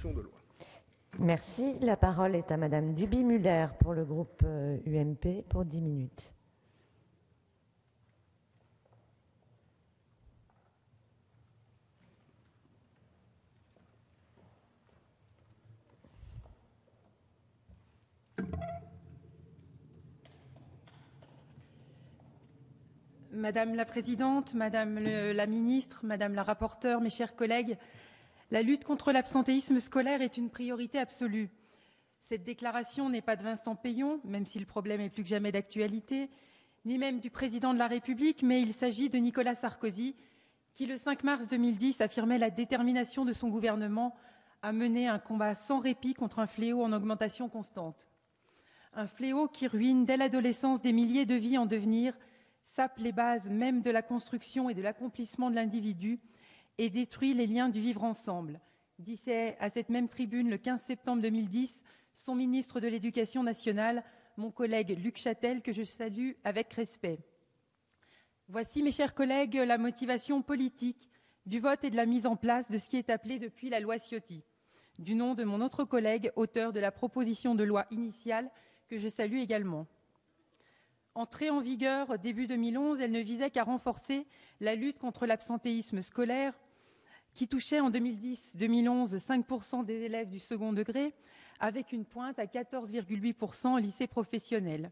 proposition de loi. Merci. La parole est à Madame Duby-Muller pour le groupe UMP pour 10 minutes. Madame la Présidente, Madame la Ministre, Madame la Rapporteure, mes chers collègues, la lutte contre l'absentéisme scolaire est une priorité absolue. Cette déclaration n'est pas de Vincent Peillon, même si le problème est plus que jamais d'actualité, ni même du Président de la République, mais il s'agit de Nicolas Sarkozy, qui le 5 mars 2010 affirmait la détermination de son gouvernement à mener un combat sans répit contre un fléau en augmentation constante. Un fléau qui ruine dès l'adolescence des milliers de vies en devenir, sape les bases même de la construction et de l'accomplissement de l'individu et détruit les liens du vivre ensemble, disait à cette même tribune le 15 septembre 2010 son ministre de l'Éducation nationale, mon collègue Luc Châtel, que je salue avec respect. Voici, mes chers collègues, la motivation politique du vote et de la mise en place de ce qui est appelé depuis la loi Ciotti, du nom de mon autre collègue, auteur de la proposition de loi initiale, que je salue également. Entrée en vigueur début 2011, elle ne visait qu'à renforcer la lutte contre l'absentéisme scolaire qui touchait en 2010-2011 5% des élèves du second degré, avec une pointe à 14,8% au lycée professionnel.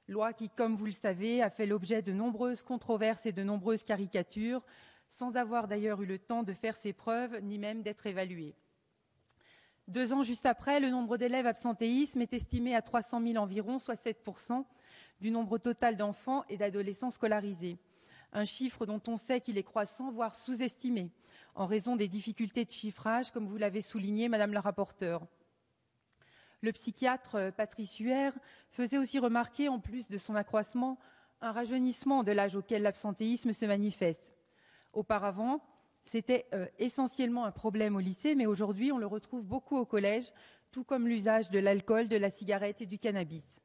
Loi qui, comme vous le savez, a fait l'objet de nombreuses controverses et de nombreuses caricatures, sans avoir d'ailleurs eu le temps de faire ses preuves, ni même d'être évaluée. 2 ans juste après, le nombre d'élèves absentéisme est estimé à 300 000 environ, soit 7%. Du nombre total d'enfants et d'adolescents scolarisés. Un chiffre dont on sait qu'il est croissant, voire sous-estimé, en raison des difficultés de chiffrage, comme vous l'avez souligné, Madame la rapporteure. Le psychiatre Patrice Huer faisait aussi remarquer, en plus de son accroissement, un rajeunissement de l'âge auquel l'absentéisme se manifeste. Auparavant, c'était essentiellement un problème au lycée, mais aujourd'hui, on le retrouve beaucoup au collège, tout comme l'usage de l'alcool, de la cigarette et du cannabis.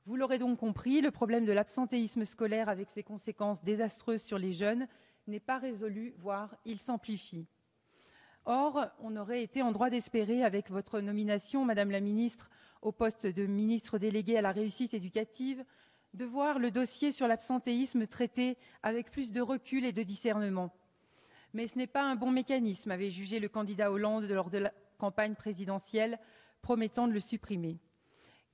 Vous l'aurez donc compris, le problème de l'absentéisme scolaire avec ses conséquences désastreuses sur les jeunes n'est pas résolu, voire il s'amplifie. Or, on aurait été en droit d'espérer, avec votre nomination, Madame la Ministre, au poste de ministre déléguée à la réussite éducative, de voir le dossier sur l'absentéisme traité avec plus de recul et de discernement. Mais ce n'est pas un bon mécanisme, avait jugé le candidat Hollande lors de la campagne présidentielle, promettant de le supprimer.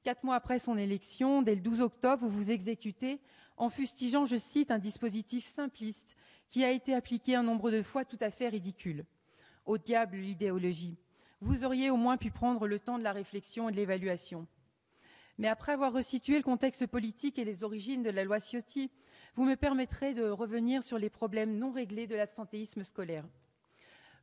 4 mois après son élection, dès le 12 octobre, vous vous exécutez en fustigeant, je cite, un dispositif simpliste qui a été appliqué un nombre de fois tout à fait ridicule. Au diable l'idéologie. Vous auriez au moins pu prendre le temps de la réflexion et de l'évaluation. Mais après avoir resitué le contexte politique et les origines de la loi Ciotti, vous me permettrez de revenir sur les problèmes non réglés de l'absentéisme scolaire.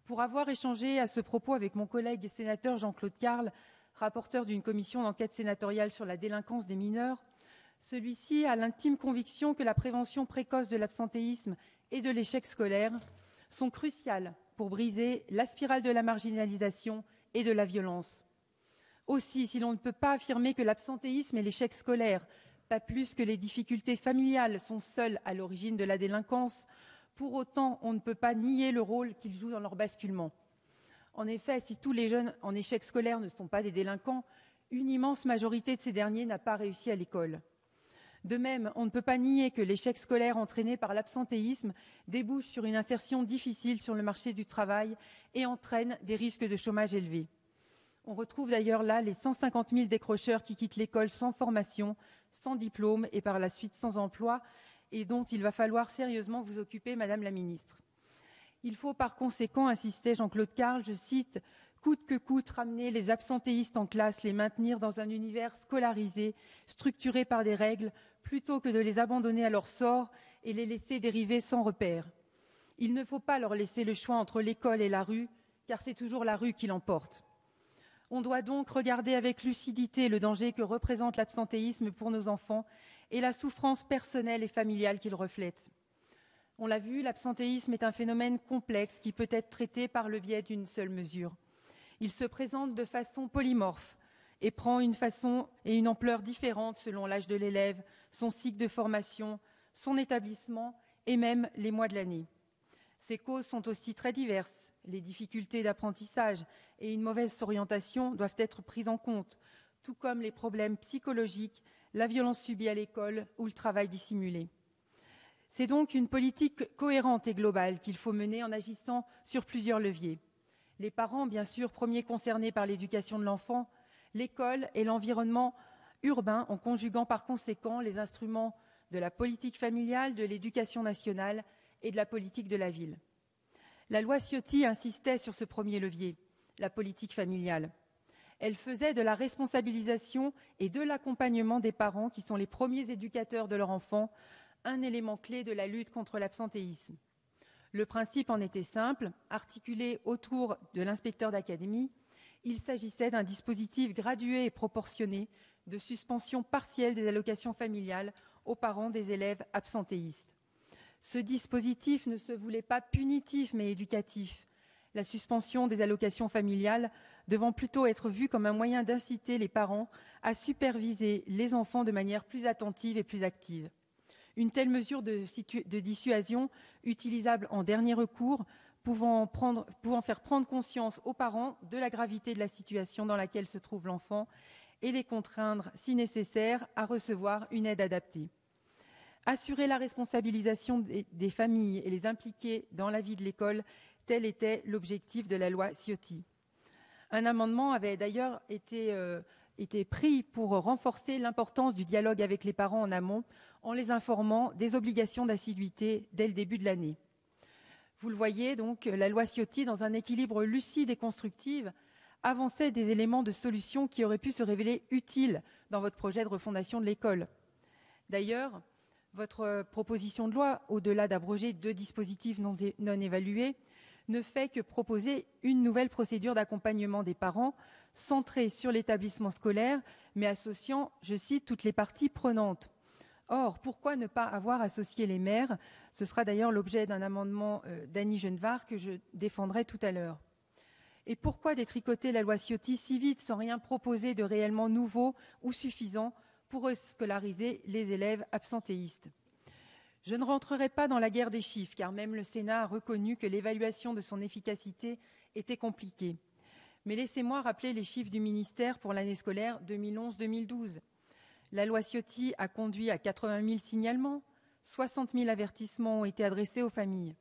Pour avoir échangé à ce propos avec mon collègue sénateur Jean-Claude Carle, rapporteur d'une commission d'enquête sénatoriale sur la délinquance des mineurs, celui-ci a l'intime conviction que la prévention précoce de l'absentéisme et de l'échec scolaire sont cruciales pour briser la spirale de la marginalisation et de la violence. Aussi, si l'on ne peut pas affirmer que l'absentéisme et l'échec scolaire, pas plus que les difficultés familiales, sont seuls à l'origine de la délinquance, pour autant, on ne peut pas nier le rôle qu'ils jouent dans leur basculement. En effet, si tous les jeunes en échec scolaire ne sont pas des délinquants, une immense majorité de ces derniers n'a pas réussi à l'école. De même, on ne peut pas nier que l'échec scolaire entraîné par l'absentéisme débouche sur une insertion difficile sur le marché du travail et entraîne des risques de chômage élevés. On retrouve d'ailleurs là les 150 000 décrocheurs qui quittent l'école sans formation, sans diplôme et par la suite sans emploi, et dont il va falloir sérieusement vous occuper, Madame la Ministre. Il faut par conséquent, insistait Jean-Claude Carle, je cite, « coûte que coûte ramener les absentéistes en classe, les maintenir dans un univers scolarisé, structuré par des règles, plutôt que de les abandonner à leur sort et les laisser dériver sans repère. Il ne faut pas leur laisser le choix entre l'école et la rue, car c'est toujours la rue qui l'emporte. On doit donc regarder avec lucidité le danger que représente l'absentéisme pour nos enfants et la souffrance personnelle et familiale qu'il reflète. On l'a vu, l'absentéisme est un phénomène complexe qui peut être traité par le biais d'une seule mesure. Il se présente de façon polymorphe et prend une façon et une ampleur différentes selon l'âge de l'élève, son cycle de formation, son établissement et même les mois de l'année. Ces causes sont aussi très diverses les difficultés d'apprentissage et une mauvaise orientation doivent être prises en compte, tout comme les problèmes psychologiques, la violence subie à l'école ou le travail dissimulé. C'est donc une politique cohérente et globale qu'il faut mener en agissant sur plusieurs leviers. Les parents, bien sûr, premiers concernés par l'éducation de l'enfant, l'école et l'environnement urbain, en conjuguant par conséquent les instruments de la politique familiale, de l'éducation nationale et de la politique de la ville. La loi Ciotti insistait sur ce premier levier, la politique familiale. Elle faisait de la responsabilisation et de l'accompagnement des parents, qui sont les premiers éducateurs de leur enfant, un élément clé de la lutte contre l'absentéisme. Le principe en était simple, articulé autour de l'inspecteur d'académie. Il s'agissait d'un dispositif gradué et proportionné de suspension partielle des allocations familiales aux parents des élèves absentéistes. Ce dispositif ne se voulait pas punitif mais éducatif, la suspension des allocations familiales devant plutôt être vue comme un moyen d'inciter les parents à superviser les enfants de manière plus attentive et plus active. Une telle mesure de dissuasion, utilisable en dernier recours, pouvant faire prendre conscience aux parents de la gravité de la situation dans laquelle se trouve l'enfant et les contraindre, si nécessaire, à recevoir une aide adaptée. Assurer la responsabilisation des familles et les impliquer dans la vie de l'école, tel était l'objectif de la loi Ciotti. Un amendement avait d'ailleurs été pris pour renforcer l'importance du dialogue avec les parents en amont, en les informant des obligations d'assiduité dès le début de l'année. Vous le voyez donc, la loi Ciotti, dans un équilibre lucide et constructif, avançait des éléments de solution qui auraient pu se révéler utiles dans votre projet de refondation de l'école. D'ailleurs, votre proposition de loi, au-delà d'abroger 2 dispositifs non évalués, ne fait que proposer une nouvelle procédure d'accompagnement des parents centrée sur l'établissement scolaire, mais associant, je cite, toutes les parties prenantes. Or, pourquoi ne pas avoir associé les maires? Ce sera d'ailleurs l'objet d'un amendement d'Annie Genevard que je défendrai tout à l'heure. Et pourquoi détricoter la loi Ciotti si vite sans rien proposer de réellement nouveau ou suffisant pour scolariser les élèves absentéistes? Je ne rentrerai pas dans la guerre des chiffres, car même le Sénat a reconnu que l'évaluation de son efficacité était compliquée. Mais laissez-moi rappeler les chiffres du ministère pour l'année scolaire 2011-2012. La loi Ciotti a conduit à 80 000 signalements, 60 000 avertissements ont été adressés aux familles.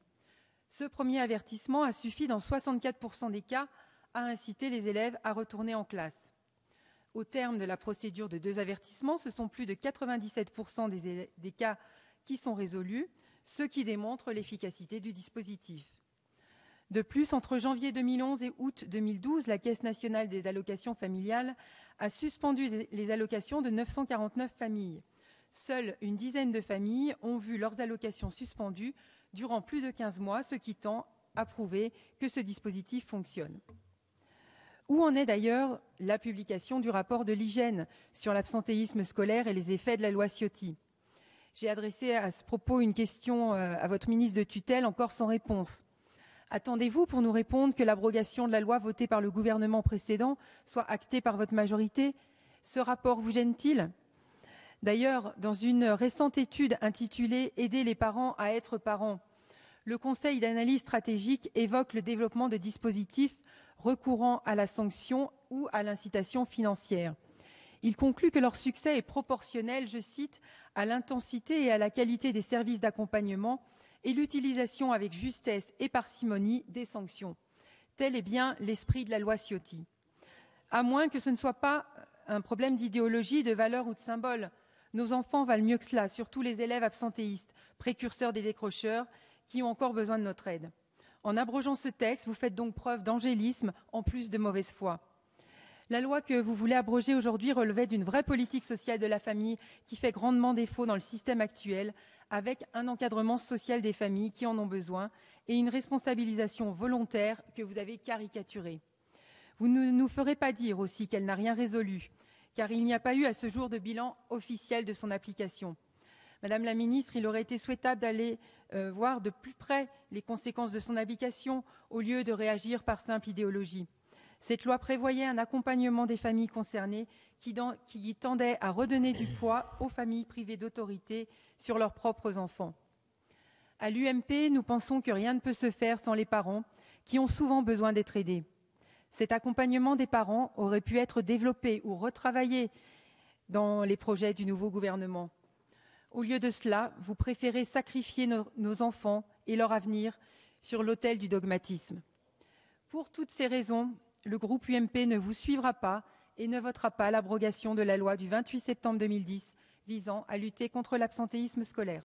Ce premier avertissement a suffi dans 64% des cas à inciter les élèves à retourner en classe. Au terme de la procédure de 2 avertissements, ce sont plus de 97% des cas qui sont résolus, ce qui démontre l'efficacité du dispositif. De plus, entre janvier 2011 et août 2012, la Caisse nationale des allocations familiales a suspendu les allocations de 949 familles. Seule une dizaine de familles ont vu leurs allocations suspendues durant plus de 15 mois, ce qui tend à prouver que ce dispositif fonctionne. Où en est d'ailleurs la publication du rapport de l'hygiène sur l'absentéisme scolaire et les effets de la loi Ciotti? J'ai adressé à ce propos une question à votre ministre de tutelle, encore sans réponse. Attendez-vous pour nous répondre que l'abrogation de la loi votée par le gouvernement précédent soit actée par votre majorité? Ce rapport vous gêne-t-il? D'ailleurs, dans une récente étude intitulée « Aider les parents à être parents », le Conseil d'analyse stratégique évoque le développement de dispositifs recourant à la sanction ou à l'incitation financière. Il conclut que leur succès est proportionnel, je cite, à l'intensité et à la qualité des services d'accompagnement et l'utilisation avec justesse et parcimonie des sanctions. Tel est bien l'esprit de la loi Ciotti. À moins que ce ne soit pas un problème d'idéologie, de valeur ou de symbole. Nos enfants valent mieux que cela, surtout les élèves absentéistes, précurseurs des décrocheurs, qui ont encore besoin de notre aide. En abrogeant ce texte, vous faites donc preuve d'angélisme en plus de mauvaise foi. La loi que vous voulez abroger aujourd'hui relevait d'une vraie politique sociale de la famille qui fait grandement défaut dans le système actuel, avec un encadrement social des familles qui en ont besoin et une responsabilisation volontaire que vous avez caricaturée. Vous ne nous ferez pas dire aussi qu'elle n'a rien résolu, car il n'y a pas eu à ce jour de bilan officiel de son application. Madame la ministre, il aurait été souhaitable d'aller voir de plus près les conséquences de son application au lieu de réagir par simple idéologie. Cette loi prévoyait un accompagnement des familles concernées qui tendait à redonner du poids aux familles privées d'autorité sur leurs propres enfants. À l'UMP, nous pensons que rien ne peut se faire sans les parents, qui ont souvent besoin d'être aidés. Cet accompagnement des parents aurait pu être développé ou retravaillé dans les projets du nouveau gouvernement. Au lieu de cela, vous préférez sacrifier nos enfants et leur avenir sur l'autel du dogmatisme. Pour toutes ces raisons, le groupe UMP ne vous suivra pas et ne votera pas l'abrogation de la loi du 28 septembre 2010 visant à lutter contre l'absentéisme scolaire.